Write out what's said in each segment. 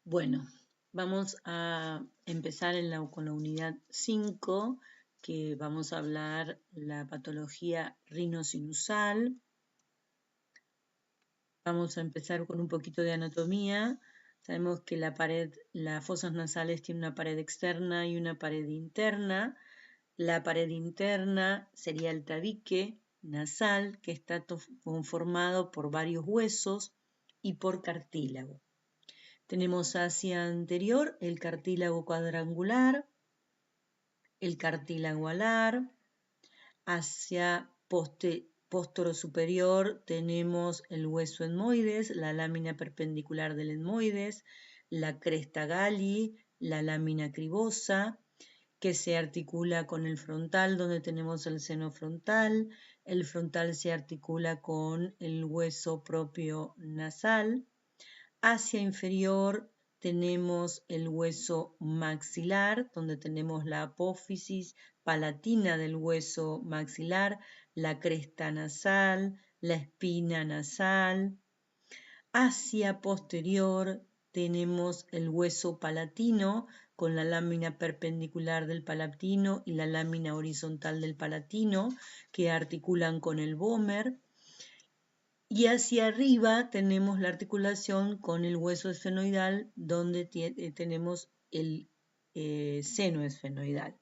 Bueno, vamos a empezar con la unidad 5, que vamos a hablar la patología rinosinusal. Vamos a empezar con un poquito de anatomía. Sabemos que las fosas nasales tienen una pared externa y una pared interna. La pared interna sería el tabique nasal, que está conformado por varios huesos y por cartílago. Tenemos hacia anterior el cartílago cuadrangular, el cartílago alar. Hacia póstero superior tenemos el hueso etmoides, la lámina perpendicular del etmoides, la cresta galli, la lámina cribosa, que se articula con el frontal, donde tenemos el seno frontal. El frontal se articula con el hueso propio nasal. Hacia inferior tenemos el hueso maxilar, donde tenemos la apófisis palatina del hueso maxilar, la cresta nasal, la espina nasal. Hacia posterior tenemos el hueso palatino con la lámina perpendicular del palatino y la lámina horizontal del palatino que articulan con el vómer. Y hacia arriba tenemos la articulación con el hueso esfenoidal, donde tenemos el seno esfenoidal.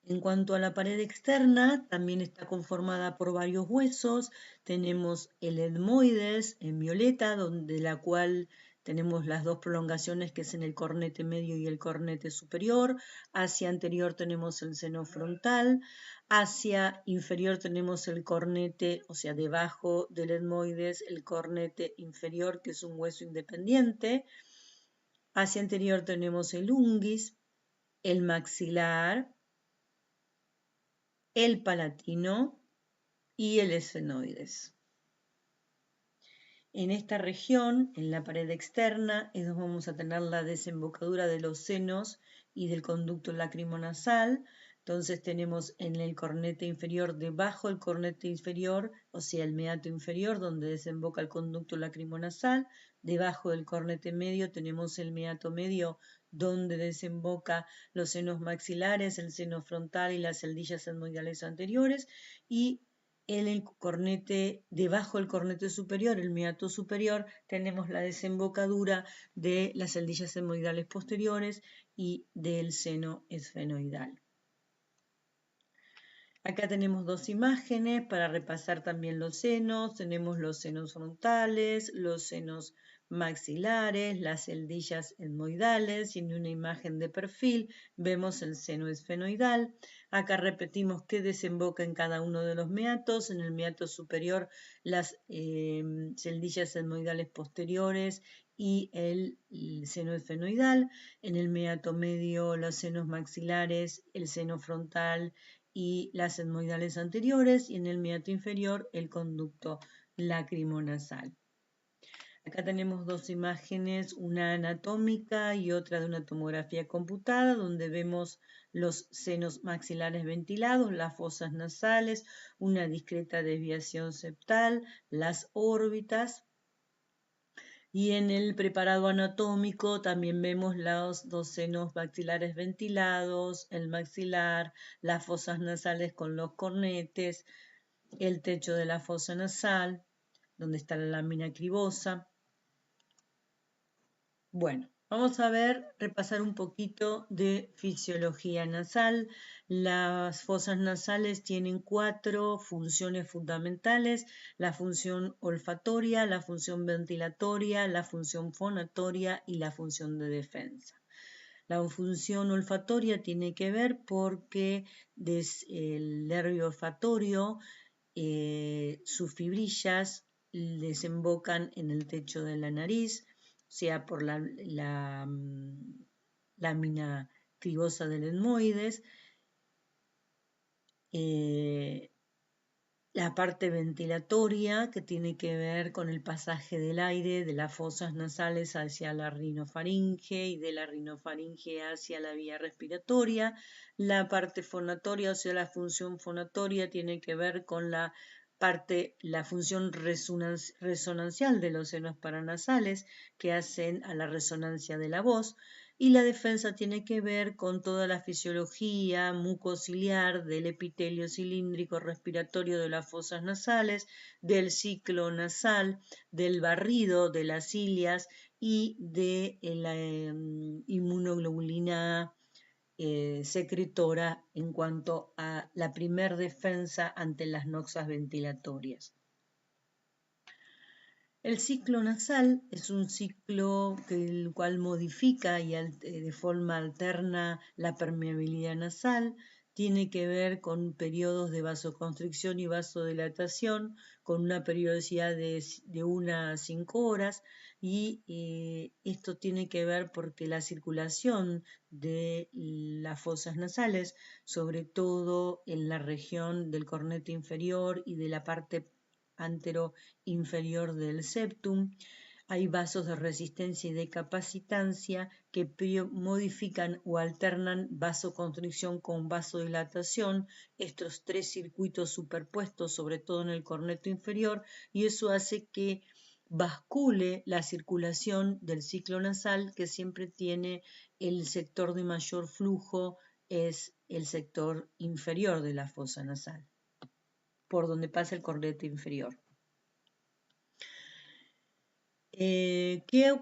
En cuanto a la pared externa, también está conformada por varios huesos. Tenemos el etmoides en violeta, de la cual tenemos las dos prolongaciones, que es en el cornete medio y el cornete superior. Hacia anterior tenemos el seno frontal. Hacia inferior tenemos el cornete, o sea, debajo del etmoides, el cornete inferior, que es un hueso independiente. Hacia anterior tenemos el unguis, el maxilar, el palatino y el esfenoides. En esta región, en la pared externa, es donde vamos a tener la desembocadura de los senos y del conducto lacrimonasal. Entonces tenemos en el cornete inferior, debajo del cornete inferior, o sea, el meato inferior, donde desemboca el conducto lacrimonasal. Debajo del cornete medio tenemos el meato medio, donde desemboca los senos maxilares, el seno frontal y las celdillas etmoidales anteriores. Y en el cornete, debajo del cornete superior, el meato superior, tenemos la desembocadura de las celdillas etmoidales posteriores y del seno esfenoidal. Acá tenemos dos imágenes para repasar también los senos. Tenemos los senos frontales, los senos maxilares, las celdillas etmoidales, y en una imagen de perfil vemos el seno esfenoidal. Acá repetimos que desemboca en cada uno de los meatos. En el meato superior las celdillas etmoidales posteriores y el seno esfenoidal. En el meato medio los senos maxilares, el seno frontal y las etmoidales anteriores, y en el meato inferior el conducto lacrimonasal. Acá tenemos dos imágenes, una anatómica y otra de una tomografía computada, donde vemos los senos maxilares ventilados, las fosas nasales, una discreta desviación septal, las órbitas. Y en el preparado anatómico también vemos los dos senos maxilares ventilados, el maxilar, las fosas nasales con los cornetes, el techo de la fosa nasal, donde está la lámina cribosa. Bueno, vamos a repasar un poquito de fisiología nasal. Las fosas nasales tienen 4 funciones fundamentales: la función olfatoria, la función ventilatoria, la función fonatoria y la función de defensa. La función olfatoria tiene que ver porque el nervio olfatorio, sus fibrillas desembocan en el techo de la nariz, sea por la lámina cribosa del etmoides. La parte ventilatoria, que tiene que ver con el pasaje del aire de las fosas nasales hacia la rinofaringe y de la rinofaringe hacia la vía respiratoria. La parte fonatoria, o sea, la función fonatoria, tiene que ver con la parte la función resonancial de los senos paranasales que hacen a la resonancia de la voz, y la defensa tiene que ver con toda la fisiología mucociliar del epitelio cilíndrico respiratorio de las fosas nasales, del ciclo nasal, del barrido de las cilias y de la inmunoglobulina secretora en cuanto a la primer defensa ante las noxas ventilatorias. El ciclo nasal es un ciclo el cual modifica y de forma alterna la permeabilidad nasal, tiene que ver con periodos de vasoconstricción y vasodilatación, con una periodicidad de 1 a 5 horas, y esto tiene que ver porque la circulación de las fosas nasales, sobre todo en la región del cornete inferior y de la parte antero-inferior del septum, hay vasos de resistencia y de capacitancia que modifican o alternan vasoconstricción con vasodilatación, estos tres circuitos superpuestos, sobre todo en el corneto inferior, y eso hace que bascule la circulación del ciclo nasal, que siempre tiene el sector de mayor flujo, es el sector inferior de la fosa nasal, por donde pasa el cornete inferior.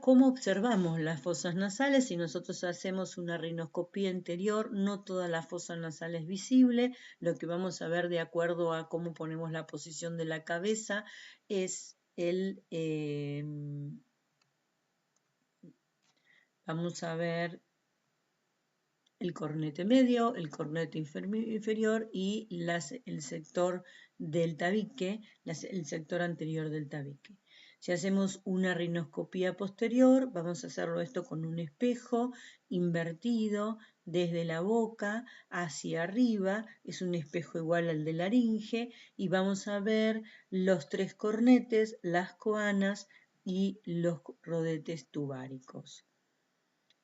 ¿Cómo observamos las fosas nasales? Si nosotros hacemos una rinoscopía interior, no toda la fosa nasal es visible. Lo que vamos a ver de acuerdo a cómo ponemos la posición de la cabeza es vamos a ver el cornete medio, el cornete inferior y el sector del tabique, el sector anterior del tabique. Si hacemos una rinoscopía posterior, vamos a hacerlo esto con un espejo invertido desde la boca hacia arriba, es un espejo igual al de laringe, y vamos a ver los tres cornetes, las coanas y los rodetes tubáricos.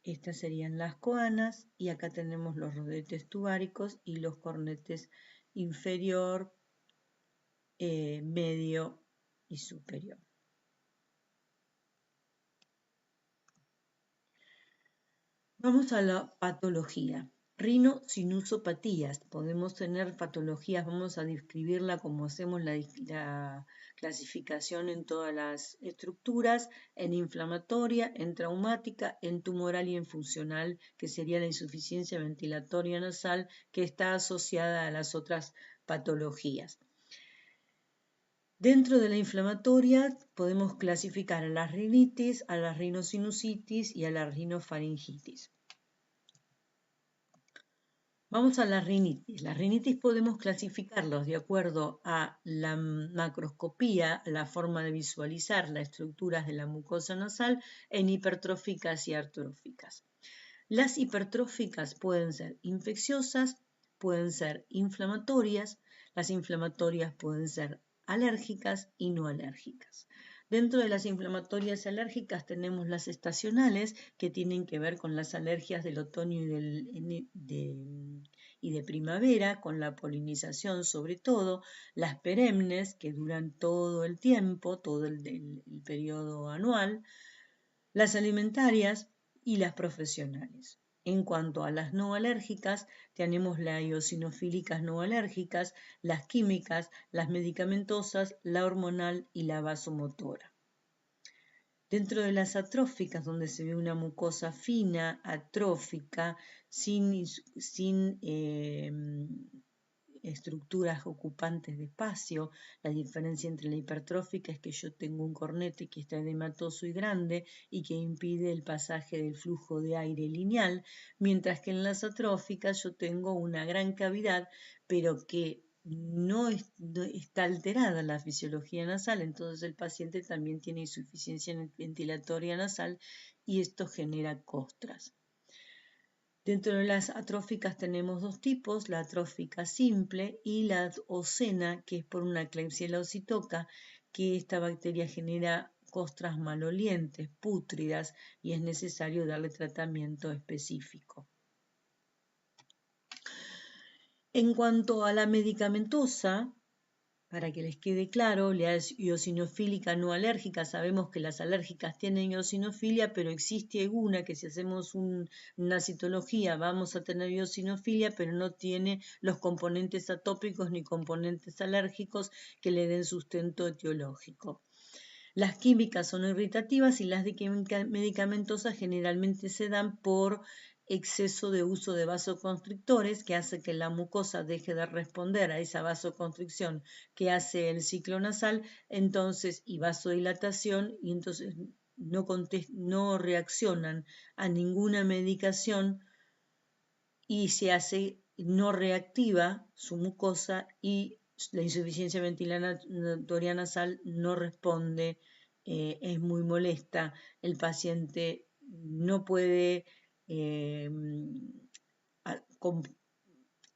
Estas serían las coanas y acá tenemos los rodetes tubáricos y los cornetes inferior, medio y superior. Vamos a la patología. Rinosinusopatías. Podemos tener patologías, vamos a describirla como hacemos la clasificación en todas las estructuras, en inflamatoria, en traumática, en tumoral y en funcional, que sería la insuficiencia ventilatoria nasal, que está asociada a las otras patologías. Dentro de la inflamatoria podemos clasificar a las rinitis, a la rinosinusitis y a la rinofaringitis. Vamos a la rinitis. Las rinitis podemos clasificarlos de acuerdo a la macroscopía, la forma de visualizar las estructuras de la mucosa nasal, en hipertróficas y atróficas. Las hipertróficas pueden ser infecciosas, pueden ser inflamatorias, las inflamatorias pueden ser alérgicas y no alérgicas. Dentro de las inflamatorias alérgicas tenemos las estacionales, que tienen que ver con las alergias del otoño y de primavera, con la polinización sobre todo, las perennes, que duran todo el tiempo, todo el periodo anual, las alimentarias y las profesionales. En cuanto a las no alérgicas, tenemos las eosinofílicas no alérgicas, las químicas, las medicamentosas, la hormonal y la vasomotora. Dentro de las atróficas, donde se ve una mucosa fina, atrófica, sin estructuras ocupantes de espacio. La diferencia entre la hipertrófica es que yo tengo un cornete que está edematoso y grande y que impide el pasaje del flujo de aire lineal, mientras que en las atróficas yo tengo una gran cavidad, pero que no está alterada la fisiología nasal, entonces el paciente también tiene insuficiencia ventilatoria nasal y esto genera costras. Dentro de las atróficas tenemos dos tipos, la atrófica simple y la ocena, que es por una Klebsiella oxytoca, que esta bacteria genera costras malolientes, pútridas, y es necesario darle tratamiento específico. En cuanto a la medicamentosa, Para que les quede claro, la eosinofílica no alérgica, sabemos que las alérgicas tienen eosinofilia, pero existe una que si hacemos una citología vamos a tener eosinofilia, pero no tiene los componentes atópicos ni componentes alérgicos que le den sustento etiológico. Las químicas son irritativas y las medicamentosas generalmente se dan por exceso de uso de vasoconstrictores que hace que la mucosa deje de responder a esa vasoconstricción que hace el ciclo nasal, entonces, y vasodilatación, y entonces no reaccionan a ninguna medicación y se hace no reactiva su mucosa y la insuficiencia ventilatoria nasal no responde, es muy molesta, el paciente no puede en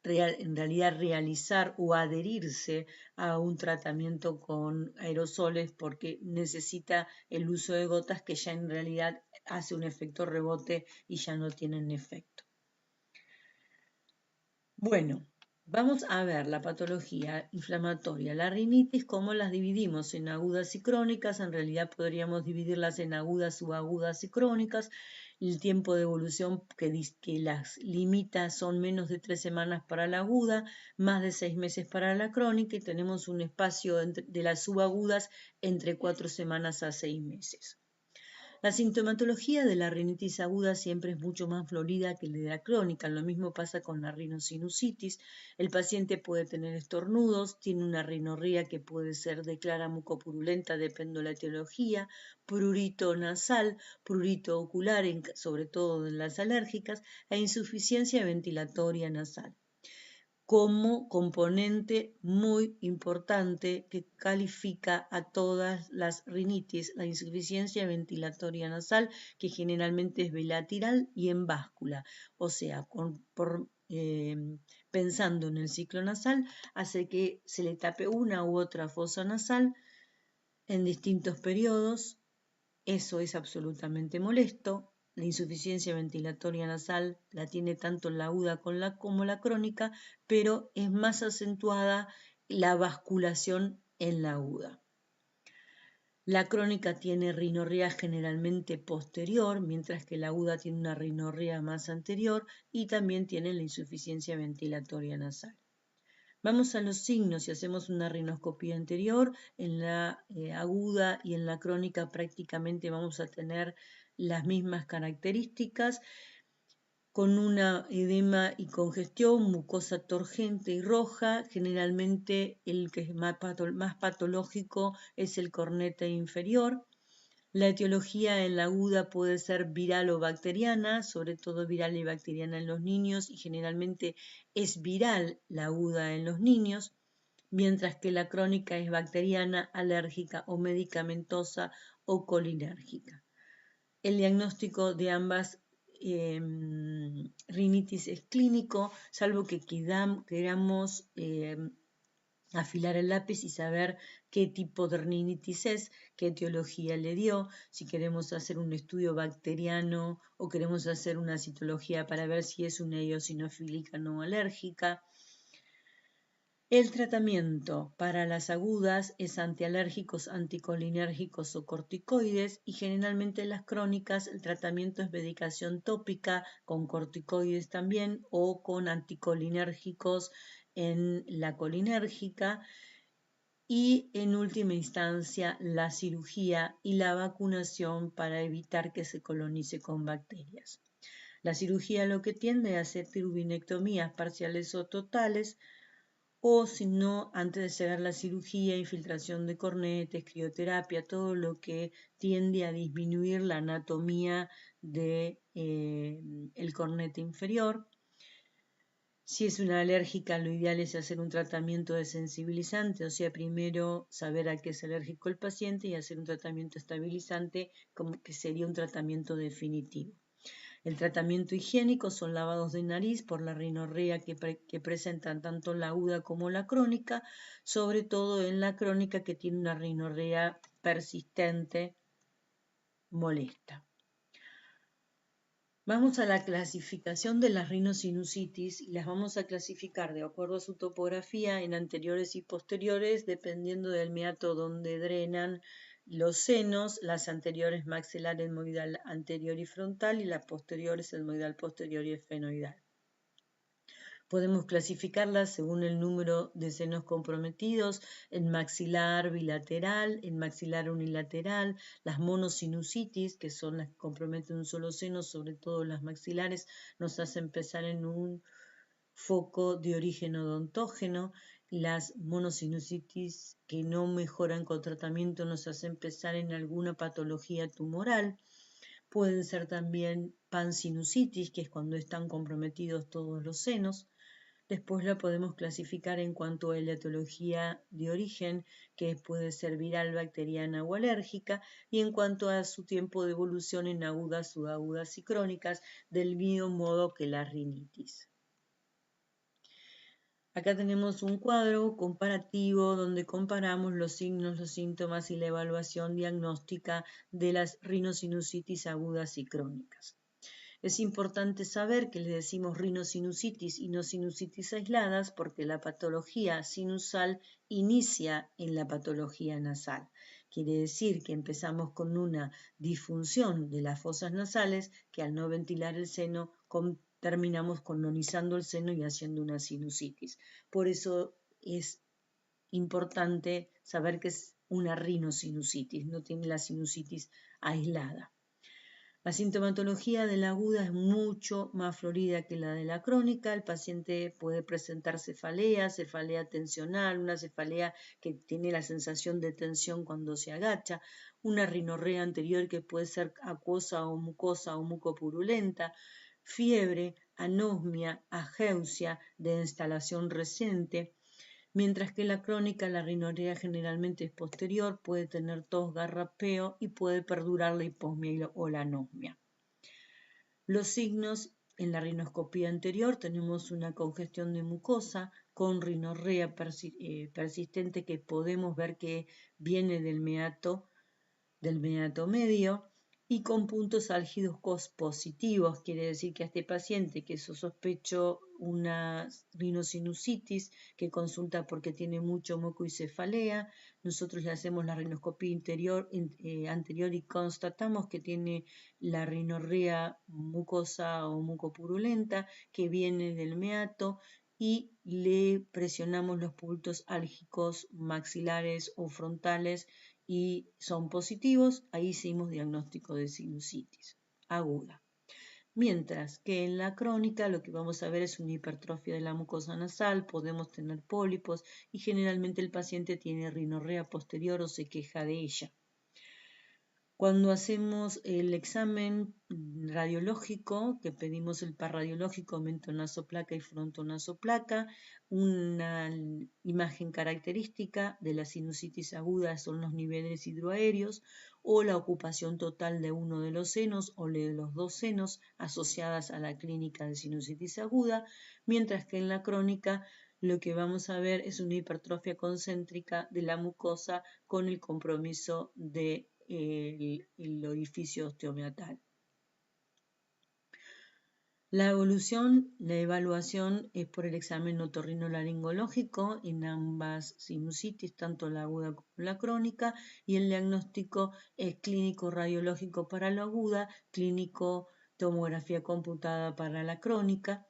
realidad realizar o adherirse a un tratamiento con aerosoles porque necesita el uso de gotas que ya en realidad hace un efecto rebote y ya no tienen efecto. Bueno, vamos a ver la patología inflamatoria, la rinitis, cómo las dividimos en agudas y crónicas. En realidad podríamos dividirlas en agudas, subagudas y crónicas. El tiempo de evolución que las limita son menos de 3 semanas para la aguda, más de 6 meses para la crónica y tenemos un espacio de las subagudas entre 4 semanas a 6 meses. La sintomatología de la rinitis aguda siempre es mucho más florida que la de la crónica. Lo mismo pasa con la rinosinusitis. El paciente puede tener estornudos, tiene una rinorrea que puede ser de clara mucopurulenta, depende de la etiología, prurito nasal, prurito ocular, sobre todo en las alérgicas, e insuficiencia ventilatoria nasal como componente muy importante que califica a todas las rinitis, la insuficiencia ventilatoria nasal, que generalmente es bilateral y en báscula, o sea, pensando en el ciclo nasal, hace que se le tape una u otra fosa nasal en distintos periodos. Eso es absolutamente molesto. La insuficiencia ventilatoria nasal la tiene tanto la aguda como la crónica, pero es más acentuada la basculación en la aguda. La crónica tiene rinorrea generalmente posterior, mientras que la aguda tiene una rinorrea más anterior y también tiene la insuficiencia ventilatoria nasal. Vamos a los signos. Si hacemos una rinoscopía anterior, en la aguda y en la crónica prácticamente vamos a tener las mismas características, con una edema y congestión, mucosa turgente y roja. Generalmente el que es más patológico es el cornete inferior. La etiología en la aguda puede ser viral o bacteriana, sobre todo viral y bacteriana en los niños, y generalmente es viral la aguda en los niños, mientras que la crónica es bacteriana, alérgica o medicamentosa o colinérgica. El diagnóstico de ambas rinitis es clínico, salvo que queramos afilar el lápiz y saber qué tipo de rinitis es, qué etiología le dio, si queremos hacer un estudio bacteriano o queremos hacer una citología para ver si es una eosinofílica no alérgica. El tratamiento para las agudas es antialérgicos, anticolinérgicos o corticoides y generalmente en las crónicas el tratamiento es medicación tópica con corticoides también o con anticolinérgicos en la colinérgica y en última instancia la cirugía y la vacunación para evitar que se colonice con bacterias. La cirugía lo que tiende a hacer turbinectomías parciales o totales, o si no, antes de llegar a la cirugía, infiltración de cornetes, crioterapia, todo lo que tiende a disminuir la anatomía del cornete inferior. Si es una alérgica, lo ideal es hacer un tratamiento desensibilizante, o sea, primero saber a qué es alérgico el paciente y hacer un tratamiento estabilizante, como que sería un tratamiento definitivo. El tratamiento higiénico son lavados de nariz por la rinorrea que presentan tanto la aguda como la crónica, sobre todo en la crónica que tiene una rinorrea persistente, molesta. Vamos a la clasificación de las rinosinusitis y las vamos a clasificar de acuerdo a su topografía en anteriores y posteriores, dependiendo del meato donde drenan los senos, las anteriores maxilar etmoidal anterior y frontal y las posteriores etmoidal posterior y esfenoidal. Podemos clasificarlas según el número de senos comprometidos, en maxilar bilateral, en maxilar unilateral, las monosinusitis, que son las que comprometen un solo seno, sobre todo las maxilares, nos hacen pensar en un foco de origen odontógeno. Las monosinusitis que no mejoran con tratamiento nos hacen pensar en alguna patología tumoral. Pueden ser también pansinusitis, que es cuando están comprometidos todos los senos. Después la podemos clasificar en cuanto a la etiología de origen, que puede ser viral, bacteriana o alérgica, y en cuanto a su tiempo de evolución en agudas, subagudas y crónicas, del mismo modo que la rinitis. Acá tenemos un cuadro comparativo donde comparamos los signos, los síntomas y la evaluación diagnóstica de las rinosinusitis agudas y crónicas. Es importante saber que le decimos rinosinusitis y no sinusitis aisladas porque la patología sinusal inicia en la patología nasal. Quiere decir que empezamos con una disfunción de las fosas nasales que al no ventilar el seno terminamos colonizando el seno y haciendo una sinusitis. Por eso es importante saber que es una rinosinusitis, no tiene la sinusitis aislada. La sintomatología de la aguda es mucho más florida que la de la crónica. El paciente puede presentar cefalea tensional, una cefalea que tiene la sensación de tensión cuando se agacha, una rinorrea anterior que puede ser acuosa o mucopurulenta, fiebre, anosmia, ageusia de instalación reciente. Mientras que la crónica, la rinorrea generalmente es posterior, puede tener tos, garrapeo y puede perdurar la hiposmia o la anosmia. Los signos: en la rinoscopía anterior tenemos una congestión de mucosa con rinorrea persistente que podemos ver que viene del meato medio y con puntos álgidos positivos. Quiere decir que a este paciente que sospecho una rinosinusitis, que consulta porque tiene mucho moco y cefalea, nosotros le hacemos la rinoscopía anterior y constatamos que tiene la rinorrea mucosa o mucopurulenta que viene del meato y le presionamos los puntos álgicos maxilares o frontales y son positivos, ahí hicimos diagnóstico de sinusitis aguda. Mientras que en la crónica lo que vamos a ver es una hipertrofia de la mucosa nasal, podemos tener pólipos y generalmente el paciente tiene rinorrea posterior o se queja de ella. Cuando hacemos el examen radiológico, que pedimos el par radiológico, mentonasoplaca y frontonasoplaca, una imagen característica de la sinusitis aguda son los niveles hidroaéreos o la ocupación total de uno de los senos o de los dos senos asociadas a la clínica de sinusitis aguda, mientras que en la crónica lo que vamos a ver es una hipertrofia concéntrica de la mucosa con el compromiso de el orificio osteomeatal. La evaluación es por el examen otorrinolaringológico en ambas sinusitis, tanto la aguda como la crónica, y el diagnóstico es clínico radiológico para la aguda, clínico tomografía computada para la crónica.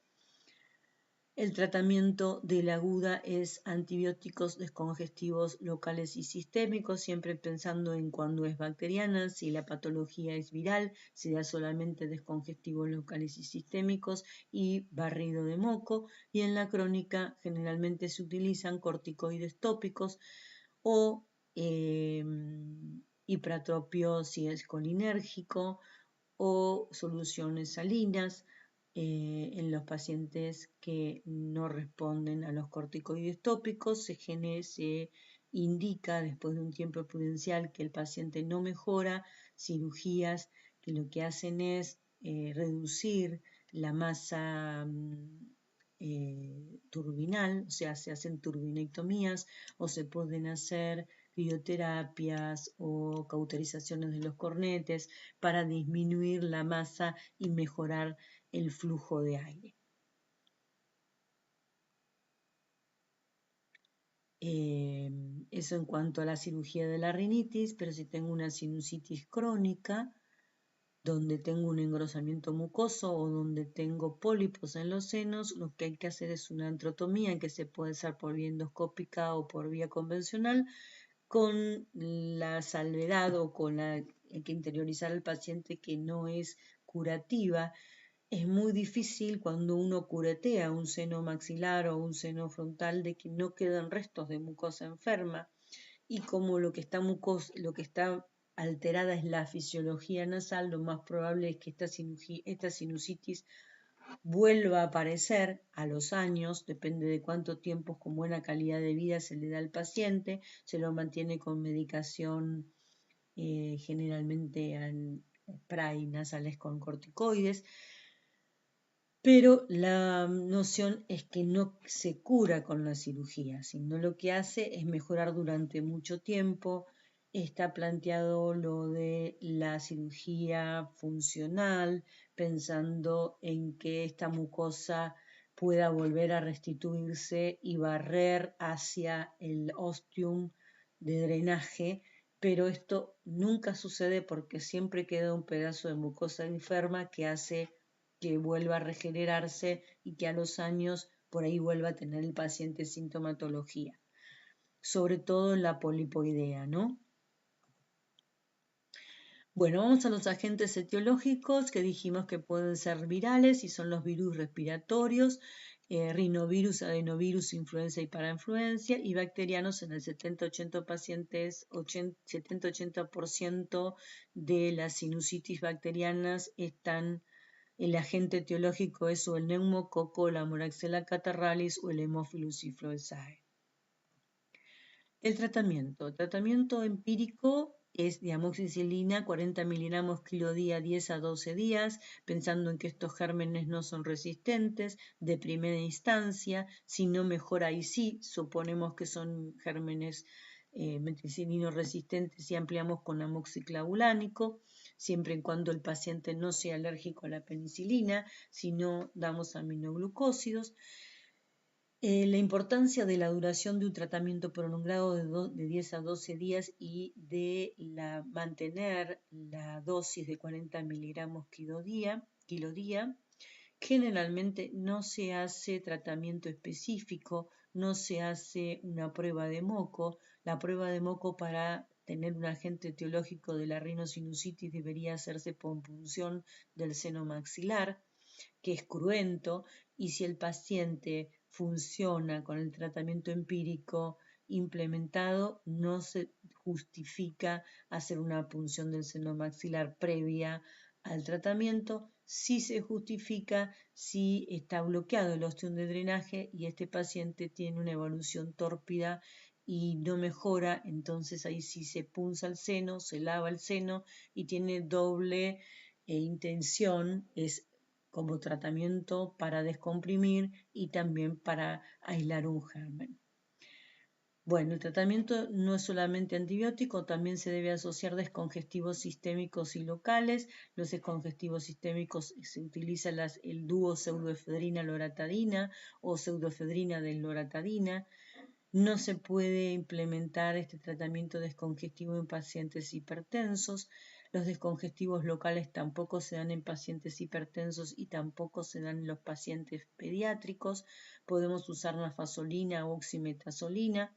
El tratamiento de la aguda es antibióticos descongestivos locales y sistémicos, siempre pensando en cuando es bacteriana, si la patología es viral, se da solamente descongestivos locales y sistémicos y barrido de moco, y en la crónica generalmente se utilizan corticoides tópicos o hipratropio si es colinérgico o soluciones salinas. En los pacientes que no responden a los corticoides tópicos se indica después de un tiempo prudencial que el paciente no mejora, cirugías que lo que hacen es reducir la masa turbinal, o sea, se hacen turbinectomías o se pueden hacer crioterapias o cauterizaciones de los cornetes para disminuir la masa y mejorar el flujo de aire. Eso en cuanto a la cirugía de la rinitis, pero si tengo una sinusitis crónica, donde tengo un engrosamiento mucoso o donde tengo pólipos en los senos, lo que hay que hacer es una antrotomía que se puede hacer por vía endoscópica o por vía convencional, con la salvedad o con la hay que interiorizar al paciente que no es curativa. Es muy difícil cuando uno curetea un seno maxilar o un seno frontal de que no quedan restos de mucosa enferma, y como lo que está alterada es la fisiología nasal, lo más probable es que esta sinusitis vuelva a aparecer a los años, depende de cuánto tiempo con buena calidad de vida se le da al paciente, se lo mantiene con medicación generalmente en spray nasales con corticoides, pero la noción es que no se cura con la cirugía, sino lo que hace es mejorar durante mucho tiempo. Está planteado lo de la cirugía funcional, pensando en que esta mucosa pueda volver a restituirse y barrer hacia el ostium de drenaje, pero esto nunca sucede porque siempre queda un pedazo de mucosa enferma que hace que vuelva a regenerarse y que a los años por ahí vuelva a tener el paciente sintomatología, sobre todo en la polipoidea, ¿no? Bueno, vamos a los agentes etiológicos que dijimos que pueden ser virales y son los virus respiratorios, rinovirus, adenovirus, influenza y parainfluencia, y bacterianos en el 70-80 pacientes, 70-80% de las sinusitis bacterianas están. El agente etiológico es o el neumococo, la Moraxella catarrhalis o el Haemophilus influenzae. El tratamiento empírico es de amoxicilina, 40 miligramos kilo día, 10 a 12 días, pensando en que estos gérmenes no son resistentes de primera instancia, si no mejora ahí sí, suponemos que son gérmenes meticilino resistentes y ampliamos con amoxiclavulánico, siempre y cuando el paciente no sea alérgico a la penicilina, si no damos aminoglucósidos. La importancia de la duración de un tratamiento prolongado de 10 a 12 días y de mantener la dosis de 40 miligramos kilo día. Generalmente no se hace tratamiento específico, no se hace una prueba de moco. La prueba de moco para tener un agente etiológico de la rinosinusitis debería hacerse por punción del seno maxilar, que es cruento, y si el paciente funciona con el tratamiento empírico implementado, no se justifica hacer una punción del seno maxilar previa al tratamiento. Sí se justifica si está bloqueado el ostium de drenaje y este paciente tiene una evolución tórpida y no mejora, entonces ahí sí se punza el seno, se lava el seno y tiene doble intención, es como tratamiento para descomprimir y también para aislar un germen. Bueno, el tratamiento no es solamente antibiótico, también se debe asociar descongestivos sistémicos y locales. Los descongestivos sistémicos se utiliza el dúo pseudoefedrina-loratadina o pseudoefedrina de loratadina. No se puede implementar este tratamiento descongestivo en pacientes hipertensos. Los descongestivos locales tampoco se dan en pacientes hipertensos y tampoco se dan en los pacientes pediátricos. Podemos usar nafasolina o oximetazolina.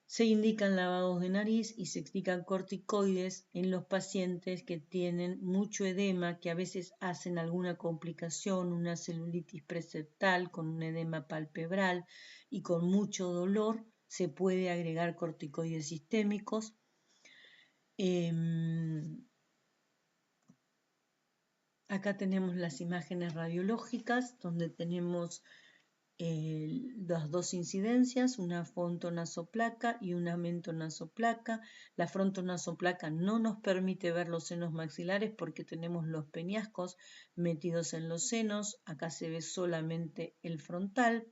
Se indican lavados de nariz y se indican corticoides en los pacientes que tienen mucho edema, que a veces hacen alguna complicación, una celulitis preseptal con un edema palpebral y con mucho dolor. Se puede agregar corticoides sistémicos. Acá tenemos las imágenes radiológicas donde tenemos las dos incidencias, una frontonasoplaca y una mentonasoplaca. La frontonasoplaca no nos permite ver los senos maxilares porque tenemos los peñascos metidos en los senos. Acá se ve solamente el frontal,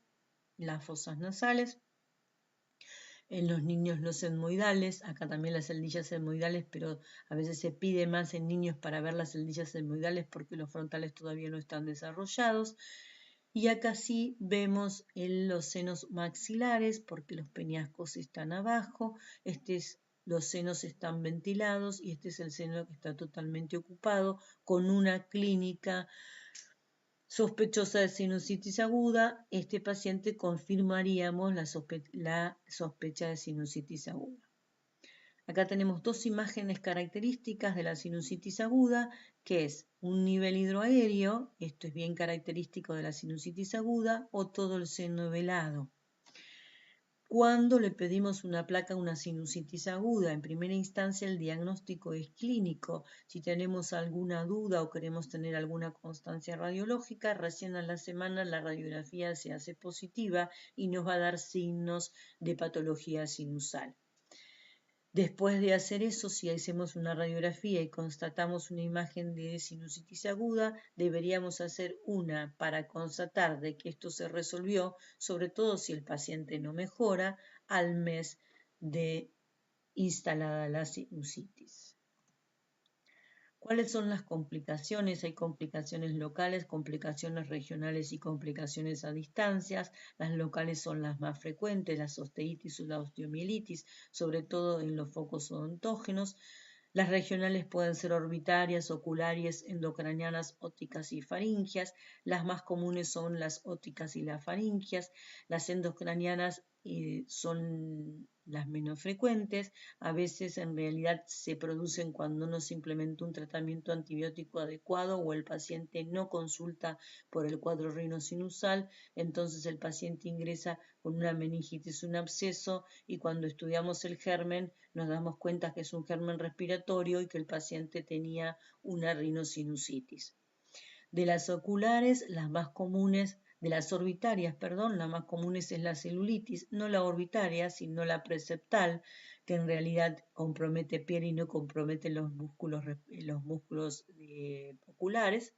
las fosas nasales. En los niños los etmoidales, acá también las celdillas etmoidales, pero a veces se pide más en niños para ver las celdillas etmoidales porque los frontales todavía no están desarrollados. Y acá sí vemos los senos maxilares porque los peñascos están abajo, los senos están ventilados y este es el seno que está totalmente ocupado con una clínica sospechosa de sinusitis aguda. Este paciente confirmaríamos la sospecha de sinusitis aguda. Acá tenemos dos imágenes características de la sinusitis aguda, que es un nivel hidroaéreo, esto es bien característico de la sinusitis aguda, o todo el seno velado. Cuando le pedimos una placa a una sinusitis aguda, en primera instancia el diagnóstico es clínico. Si tenemos alguna duda o queremos tener alguna constancia radiológica, recién a la semana la radiografía se hace positiva y nos va a dar signos de patología sinusal. Después de hacer eso, si hacemos una radiografía y constatamos una imagen de sinusitis aguda, deberíamos hacer una para constatar de que esto se resolvió, sobre todo si el paciente no mejora al mes de instalada la sinusitis. ¿Cuáles son las complicaciones? Hay complicaciones locales, complicaciones regionales y complicaciones a distancias. Las locales son las más frecuentes, la osteitis o la osteomielitis, sobre todo en los focos odontógenos. Las regionales pueden ser orbitarias, oculares, endocranianas, ópticas y faringias. Las más comunes son las ópticas y las faringias. Las endocranianas son las menos frecuentes. A veces en realidad se producen cuando no se implementó un tratamiento antibiótico adecuado o el paciente no consulta por el cuadro rinosinusal, entonces el paciente ingresa con una meningitis, un absceso, y cuando estudiamos el germen nos damos cuenta que es un germen respiratorio y que el paciente tenía una rinosinusitis. De las oculares, las más comunes, de las orbitarias, perdón, la más comunes es la celulitis, no la orbitaria, sino la preseptal, que en realidad compromete piel y no compromete los músculos oculares.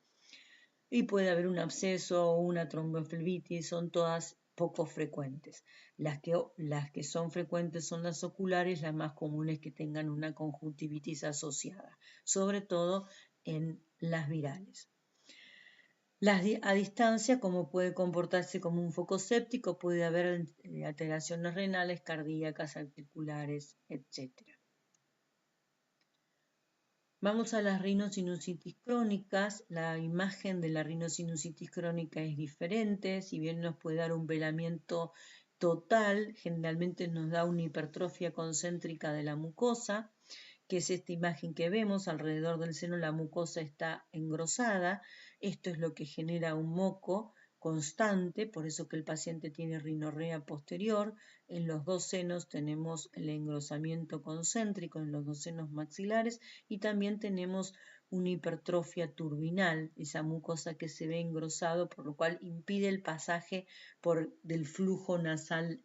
Y puede haber un absceso o una tromboeflebitis, son todas poco frecuentes. Las que son frecuentes son las oculares, las más comunes que tengan una conjuntivitis asociada, sobre todo en las virales. A distancia, como puede comportarse como un foco séptico, puede haber alteraciones renales, cardíacas, articulares, etc. Vamos a las rinosinusitis crónicas. La imagen de la rinosinusitis crónica es diferente, si bien nos puede dar un velamiento total, generalmente nos da una hipertrofia concéntrica de la mucosa, que es esta imagen que vemos, alrededor del seno la mucosa está engrosada. Esto es lo que genera un moco constante, por eso que el paciente tiene rinorrea posterior. En los dos senos tenemos el engrosamiento concéntrico, en los dos senos maxilares, y también tenemos una hipertrofia turbinal, esa mucosa que se ve engrosado, por lo cual impide el pasaje del flujo nasal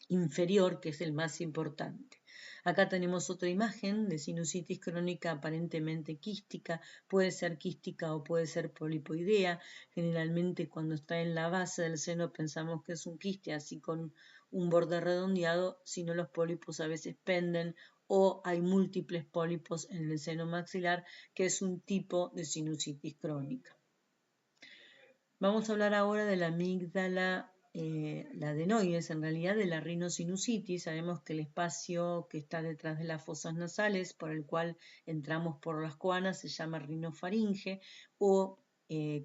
inferior, que es el más importante. Acá tenemos otra imagen de sinusitis crónica aparentemente quística, puede ser quística o puede ser polipoidea. Generalmente cuando está en la base del seno pensamos que es un quiste, así con un borde redondeado, sino los pólipos a veces penden o hay múltiples pólipos en el seno maxilar, que es un tipo de sinusitis crónica. Vamos a hablar ahora de la amígdala, la adenoides, en realidad de la rinosinusitis. Sabemos que el espacio que está detrás de las fosas nasales, por el cual entramos por las coanas, se llama rinofaringe o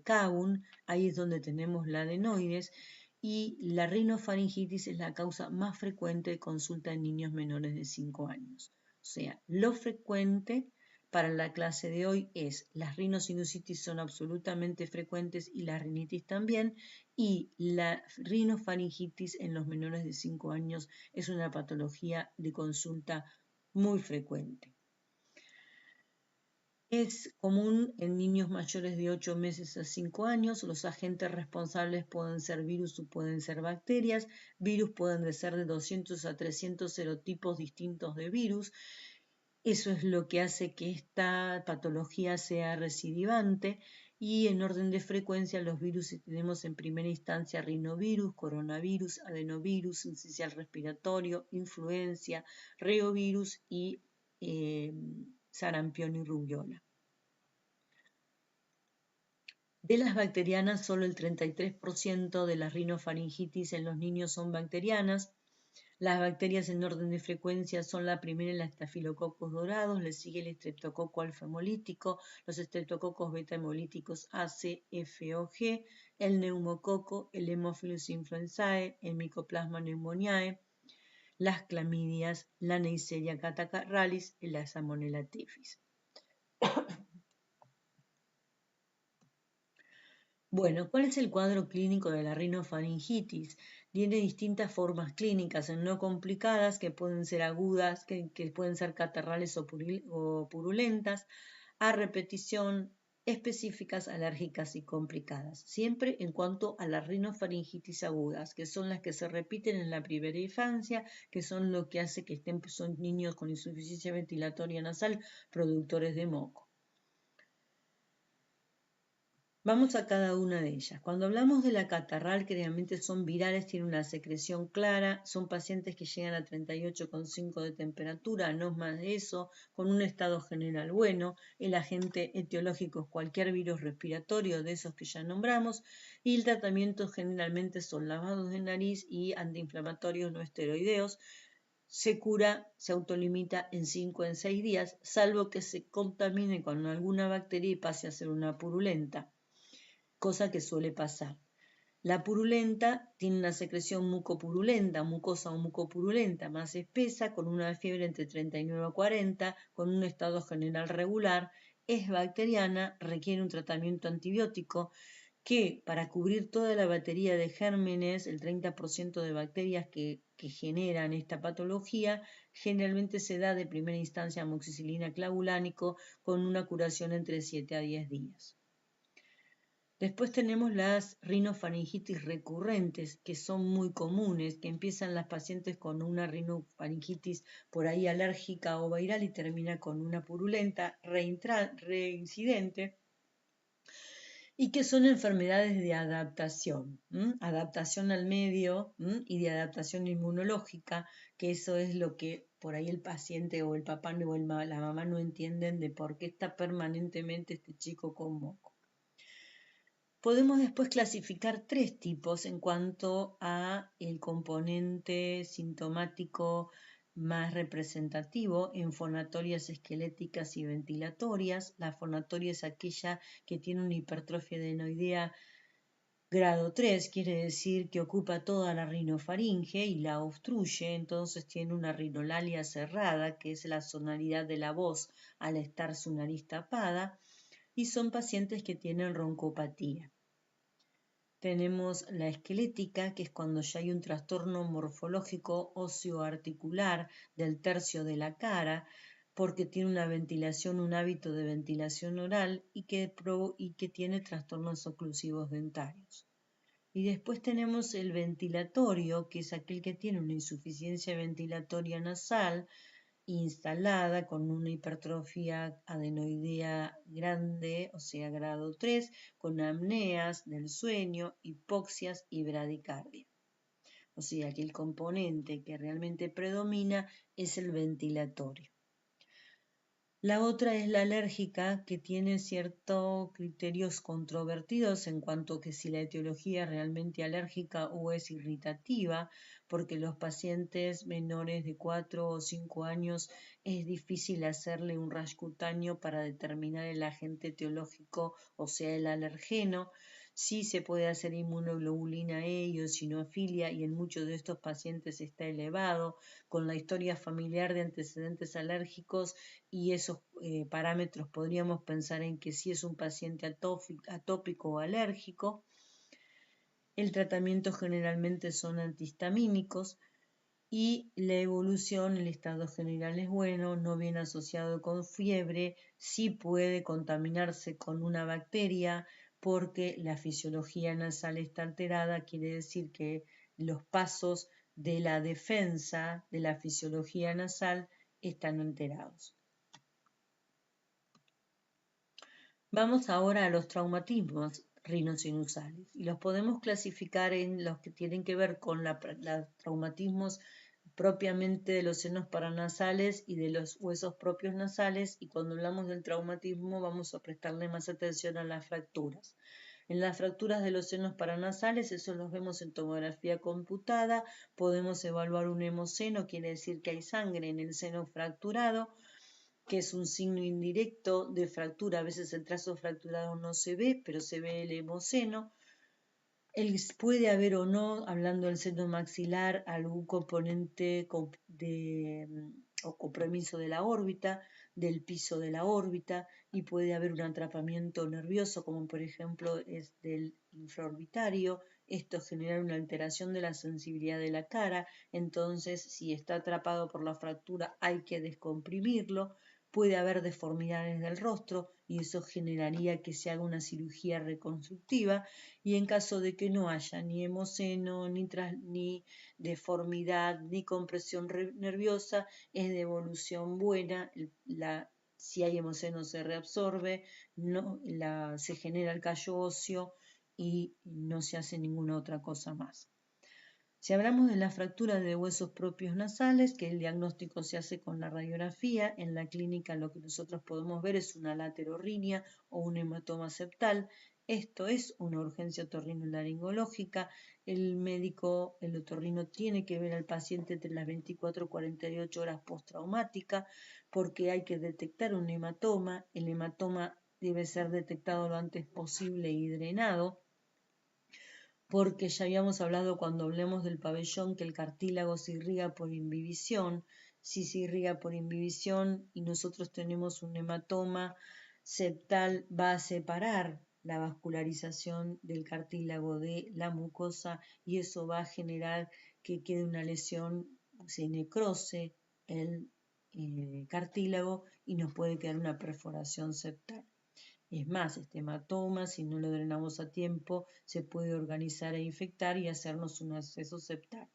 cavum. Ahí es donde tenemos la adenoides. Y la rinofaringitis es la causa más frecuente de consulta en niños menores de 5 años. O sea, lo frecuente para la clase de hoy es: las rinosinusitis son absolutamente frecuentes y la rinitis también, y la rinofaringitis en los menores de 5 años es una patología de consulta muy frecuente. Es común en niños mayores de 8 meses a 5 años. Los agentes responsables pueden ser virus o pueden ser bacterias. Virus pueden ser de 200 a 300 serotipos distintos de virus. Eso es lo que hace que esta patología sea recidivante Y en orden de frecuencia, los virus tenemos en primera instancia rinovirus, coronavirus, adenovirus, sincicial respiratorio, influencia, reovirus y sarampión y rubiola. De las bacterianas, solo el 33% de las rinofaringitis en los niños son bacterianas. Las bacterias en orden de frecuencia son la primera en los estafilococos dorados, le sigue el estreptococo alfa hemolítico, los estreptococos beta hemolíticos A, C, F o G, el neumococo, el Haemophilus influenzae, el Mycoplasma pneumoniae, las clamidias, la Neisseria cattarralis y la Salmonella typhus. Bueno, ¿cuál es el cuadro clínico de la rinofaringitis? Tiene distintas formas clínicas, no complicadas, que pueden ser agudas, que pueden ser catarrales o purulentas, a repetición, específicas, alérgicas y complicadas. Siempre en cuanto a las rinofaringitis agudas, que son las que se repiten en la primera infancia, que son lo que hace que son niños con insuficiencia ventilatoria nasal, productores de moco. Vamos a cada una de ellas. Cuando hablamos de la catarral, que realmente son virales, tienen una secreción clara, son pacientes que llegan a 38,5 de temperatura, no más de eso, con un estado general bueno. El agente etiológico es cualquier virus respiratorio de esos que ya nombramos, y el tratamiento generalmente son lavados de nariz y antiinflamatorios no esteroideos. Se cura, se autolimita en 5 o 6 días, salvo que se contamine con alguna bacteria y pase a ser una purulenta, cosa que suele pasar. La purulenta tiene una secreción mucopurulenta, mucosa o mucopurulenta más espesa, con una fiebre entre 39 a 40, con un estado general regular, es bacteriana, requiere un tratamiento antibiótico que para cubrir toda la batería de gérmenes, el 30% de bacterias que generan esta patología, generalmente se da de primera instancia amoxicilina clavulánico con una curación entre 7 a 10 días. Después tenemos las rinofaringitis recurrentes, que son muy comunes, que empiezan las pacientes con una rinofaringitis por ahí alérgica o viral y termina con una purulenta reincidente, y que son enfermedades de adaptación, adaptación al medio y de adaptación inmunológica, que eso es lo que por ahí el paciente o el papá o la mamá no entienden de por qué está permanentemente este chico con moco. Podemos después clasificar 3 tipos en cuanto a el componente sintomático más representativo en fonatorias esqueléticas y ventilatorias. La fonatoria es aquella que tiene una hipertrofia adenoidea grado 3, quiere decir que ocupa toda la rinofaringe y la obstruye, entonces tiene una rinolalia cerrada, que es la sonoridad de la voz al estar su nariz tapada, y son pacientes que tienen roncopatía. Tenemos la esquelética, que es cuando ya hay un trastorno morfológico óseo-articular del tercio de la cara, porque tiene una ventilación, un hábito de ventilación oral y que tiene trastornos oclusivos dentarios. Y después tenemos el ventilatorio, que es aquel que tiene una insuficiencia ventilatoria nasal instalada con una hipertrofia adenoidea grande, o sea, grado 3, con apneas del sueño, hipoxias y bradicardia. O sea, que el componente que realmente predomina es el ventilatorio. La otra es la alérgica, que tiene ciertos criterios controvertidos en cuanto a que si la etiología es realmente alérgica o es irritativa, porque los pacientes menores de 4 o 5 años es difícil hacerle un rash cutáneo para determinar el agente etiológico, o sea, el alergeno. Sí se puede hacer inmunoglobulina E y eosinofilia, y en muchos de estos pacientes está elevado, con la historia familiar de antecedentes alérgicos, y esos parámetros podríamos pensar en que si es un paciente atópico o alérgico. El tratamiento generalmente son antihistamínicos y la evolución, el estado general es bueno, no viene asociado con fiebre, sí puede contaminarse con una bacteria porque la fisiología nasal está alterada, quiere decir que los pasos de la defensa de la fisiología nasal están alterados. Vamos ahora a los traumatismos rinosinusales y los podemos clasificar en los que tienen que ver con los traumatismos propiamente de los senos paranasales y de los huesos propios nasales, y cuando hablamos del traumatismo vamos a prestarle más atención a las fracturas. En las fracturas de los senos paranasales, eso los vemos en tomografía computada, podemos evaluar un hemoseno, quiere decir que hay sangre en el seno fracturado, que es un signo indirecto de fractura. A veces el trazo fracturado no se ve, pero se ve el hemoseno. Puede haber o no, hablando del seno maxilar, algún componente o compromiso de la órbita, del piso de la órbita, y puede haber un atrapamiento nervioso, como por ejemplo es del infraorbitario. Esto genera una alteración de la sensibilidad de la cara, entonces si está atrapado por la fractura hay que descomprimirlo. Puede haber deformidades del rostro y eso generaría que se haga una cirugía reconstructiva, y en caso de que no haya ni hemoseno, ni deformidad, ni compresión nerviosa, es de evolución buena. Si hay hemoseno se reabsorbe, se genera el callo óseo y no se hace ninguna otra cosa más. Si hablamos de la fractura de huesos propios nasales, que el diagnóstico se hace con la radiografía, en la clínica lo que nosotros podemos ver es una laterorrinia o un hematoma septal. Esto es una urgencia otorrinolaringológica. El médico, el otorrino, tiene que ver al paciente entre las 24 y 48 horas postraumática, porque hay que detectar un hematoma. El hematoma debe ser detectado lo antes posible y drenado, porque ya habíamos hablado cuando hablemos del pabellón que el cartílago se irriga por imbibición. Si se irriga por imbibición y nosotros tenemos un hematoma septal, va a separar la vascularización del cartílago de la mucosa, y eso va a generar que quede una lesión, se necrose el cartílago y nos puede quedar una perforación septal. Es más, este hematoma, si no lo drenamos a tiempo, se puede organizar e infectar y hacernos un absceso septal.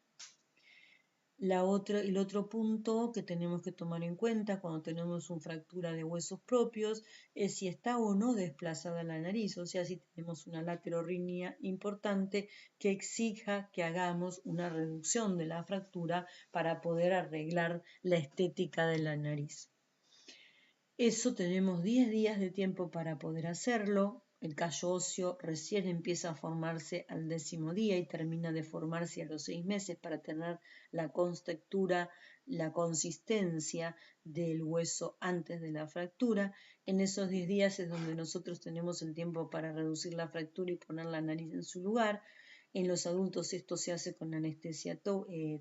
El otro punto que tenemos que tomar en cuenta cuando tenemos una fractura de huesos propios es si está o no desplazada la nariz, o sea, si tenemos una laterorrinia importante que exija que hagamos una reducción de la fractura para poder arreglar la estética de la nariz. Eso tenemos 10 días de tiempo para poder hacerlo. El callo óseo recién empieza a formarse al 10º día y termina de formarse a los 6 meses para tener la contextura, la consistencia del hueso antes de la fractura. En esos 10 días es donde nosotros tenemos el tiempo para reducir la fractura y poner la nariz en su lugar. En los adultos esto se hace con anestesia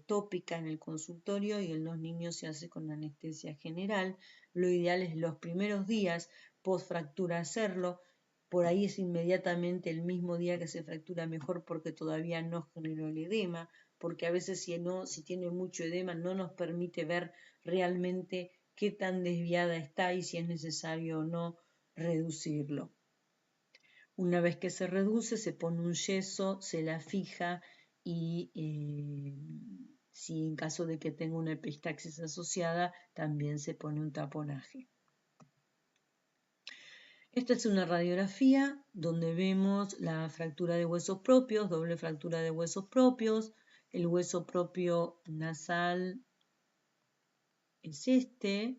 tópica en el consultorio, y en los niños se hace con anestesia general. Lo ideal es los primeros días post fractura hacerlo. Por ahí es inmediatamente el mismo día que se fractura mejor, porque todavía no generó el edema, porque a veces si tiene mucho edema no nos permite ver realmente qué tan desviada está y si es necesario o no reducirlo. Una vez que se reduce, se pone un yeso, se la fija y si en caso de que tenga una epistaxis asociada, también se pone un taponaje. Esta es una radiografía donde vemos la fractura de huesos propios, doble fractura de huesos propios. El hueso propio nasal es este.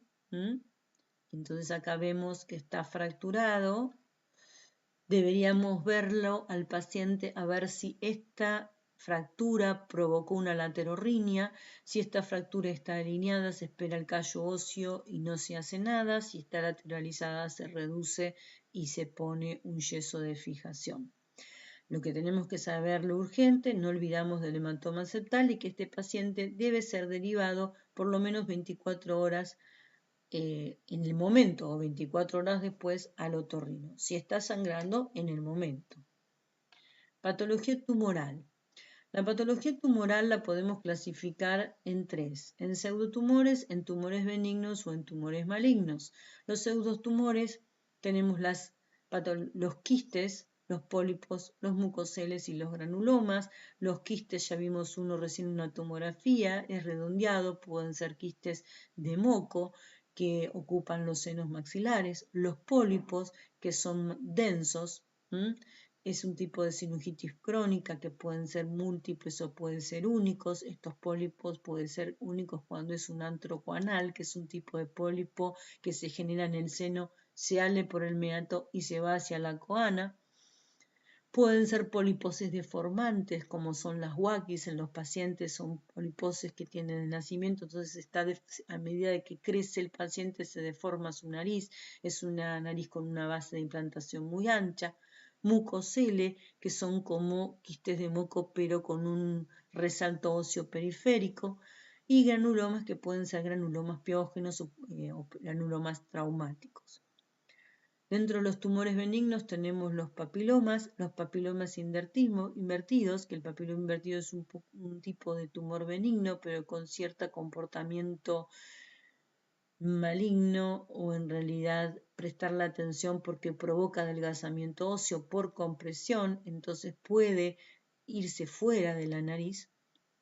Entonces acá vemos que está fracturado. Deberíamos verlo al paciente a ver si esta fractura provocó una laterorrinia. Si esta fractura está alineada, se espera el callo óseo y no se hace nada. Si está lateralizada, se reduce y se pone un yeso de fijación. Lo que tenemos que saber lo urgente, no olvidamos del hematoma septal y que este paciente debe ser derivado por lo menos 24 horas en el momento o 24 horas después al otorrino, si está sangrando en el momento. Patología tumoral. La patología tumoral la podemos clasificar en 3, en pseudotumores, en tumores benignos o en tumores malignos. Los pseudotumores tenemos los quistes, los pólipos, los mucoceles y los granulomas. Los quistes, ya vimos uno recién en una tomografía, es redondeado, pueden ser quistes de moco. que ocupan los senos maxilares, los pólipos, que son densos. Es un tipo de sinusitis crónica que pueden ser múltiples o pueden ser únicos. Estos pólipos pueden ser únicos cuando es un antrocoanal, que es un tipo de pólipo que se genera en el seno, se sale por el meato y se va hacia la coana. Pueden ser poliposis deformantes, como son las WAKIs en los pacientes, son poliposis que tienen de nacimiento, entonces a medida de que crece el paciente se deforma su nariz, es una nariz con una base de implantación muy ancha. Mucocele, que son como quistes de moco pero con un resalto óseo periférico, y granulomas que pueden ser granulomas piógenos o granulomas traumáticos. Dentro de los tumores benignos tenemos los papilomas invertidos, que el papiloma invertido es un tipo de tumor benigno, pero con cierto comportamiento maligno, o en realidad prestar la atención porque provoca adelgazamiento óseo por compresión, entonces puede irse fuera de la nariz,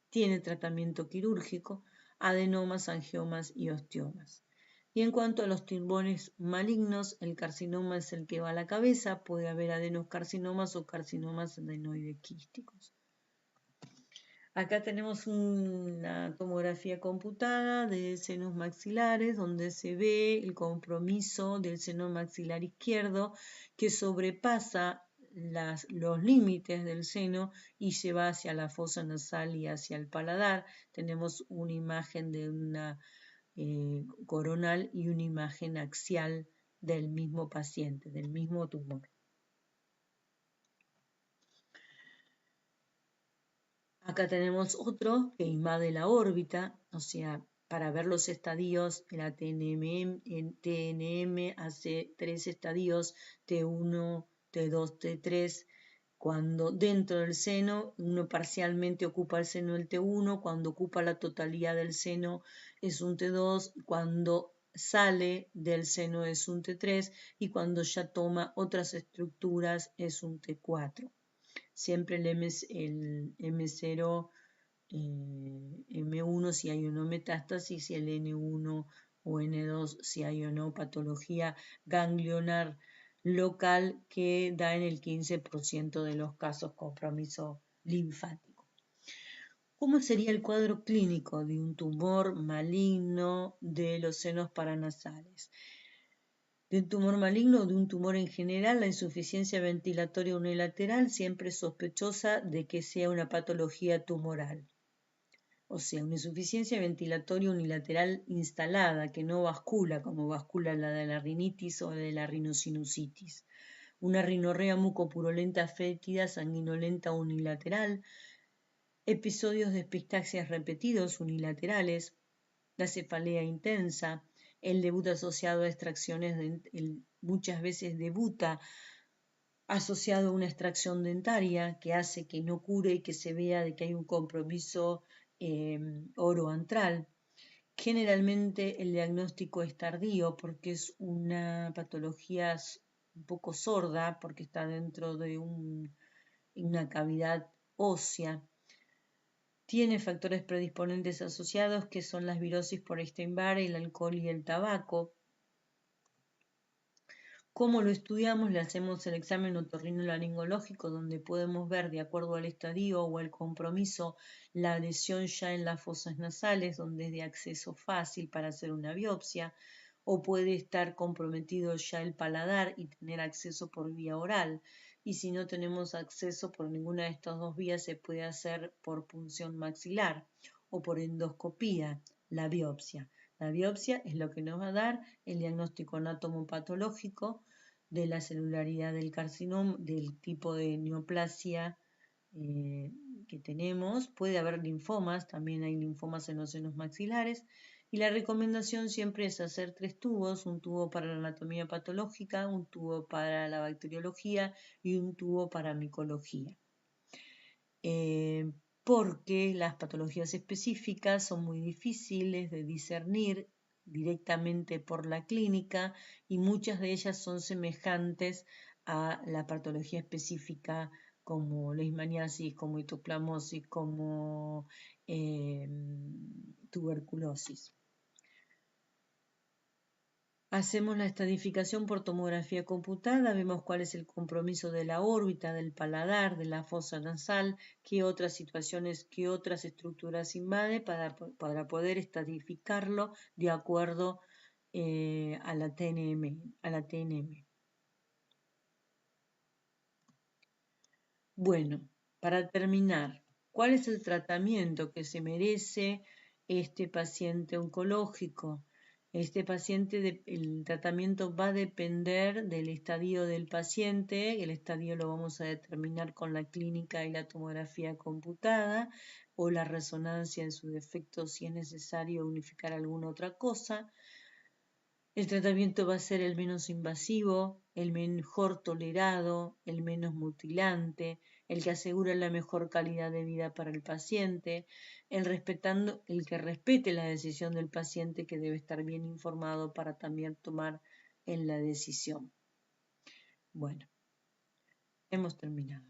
tiene tratamiento quirúrgico, adenomas, angiomas y osteomas. Y en cuanto a los tumores malignos, el carcinoma es el que va a la cabeza, puede haber adenocarcinomas o carcinomas adenoidequísticos. Acá tenemos una tomografía computada de senos maxilares donde se ve el compromiso del seno maxilar izquierdo que sobrepasa los límites del seno y se va hacia la fosa nasal y hacia el paladar. Tenemos una imagen de una coronal y una imagen axial del mismo paciente, del mismo tumor. Acá tenemos otro que invade la órbita, o sea, para ver los estadios, la TNM hace 3 estadios, T1, T2, T3, cuando dentro del seno uno parcialmente ocupa el seno del T1, cuando ocupa la totalidad del seno es un T2, cuando sale del seno es un T3 y cuando ya toma otras estructuras es un T4. Siempre el M0, M1 si hay o no metástasis y el N1 o N2 si hay o no patología ganglionar local que da en el 15% de los casos compromiso linfático. ¿Cómo sería el cuadro clínico de un tumor maligno de los senos paranasales? De un tumor maligno o de un tumor en general, la insuficiencia ventilatoria unilateral siempre es sospechosa de que sea una patología tumoral. O sea, una insuficiencia ventilatoria unilateral instalada que no bascula como bascula la de la rinitis o la de la rinosinusitis. Una rinorrea mucopurulenta fétida sanguinolenta unilateral, episodios de epistaxias repetidos unilaterales, la cefalea intensa, el debut asociado a extracciones, muchas veces debuta asociado a una extracción dentaria que hace que no cure y que se vea de que hay un compromiso oroantral. Generalmente el diagnóstico es tardío porque es una patología un poco sorda, porque está dentro de una cavidad ósea. Tiene factores predisponentes asociados que son las virosis por Epstein-Barr, el alcohol y el tabaco. ¿Cómo lo estudiamos? Le hacemos el examen otorrinolaringológico donde podemos ver de acuerdo al estadio o al compromiso la adhesión ya en las fosas nasales donde es de acceso fácil para hacer una biopsia, o puede estar comprometido ya el paladar y tener acceso por vía oral. Y si no tenemos acceso por ninguna de estas dos vías, se puede hacer por punción maxilar o por endoscopía, la biopsia. La biopsia es lo que nos va a dar el diagnóstico anatomopatológico de la celularidad del carcinoma, del tipo de neoplasia que tenemos. Puede haber linfomas, también hay linfomas en los senos maxilares. Y la recomendación siempre es hacer 3 tubos, un tubo para la anatomía patológica, un tubo para la bacteriología y un tubo para micología. Porque las patologías específicas son muy difíciles de discernir directamente por la clínica y muchas de ellas son semejantes a la patología específica como leishmaniasis, como hitoplamosis, como tuberculosis. Hacemos la estadificación por tomografía computada, vemos cuál es el compromiso de la órbita, del paladar, de la fosa nasal, qué otras situaciones, qué otras estructuras invade para poder estadificarlo de acuerdo a la TNM. Bueno, para terminar, ¿cuál es el tratamiento que se merece este paciente oncológico? El tratamiento va a depender del estadio del paciente. El estadio lo vamos a determinar con la clínica y la tomografía computada o la resonancia en su defecto si es necesario unificar alguna otra cosa. El tratamiento va a ser el menos invasivo, el mejor tolerado, el menos mutilante, el que asegura la mejor calidad de vida para el paciente, el que respete la decisión del paciente, que debe estar bien informado para también tomar en la decisión. Bueno, hemos terminado.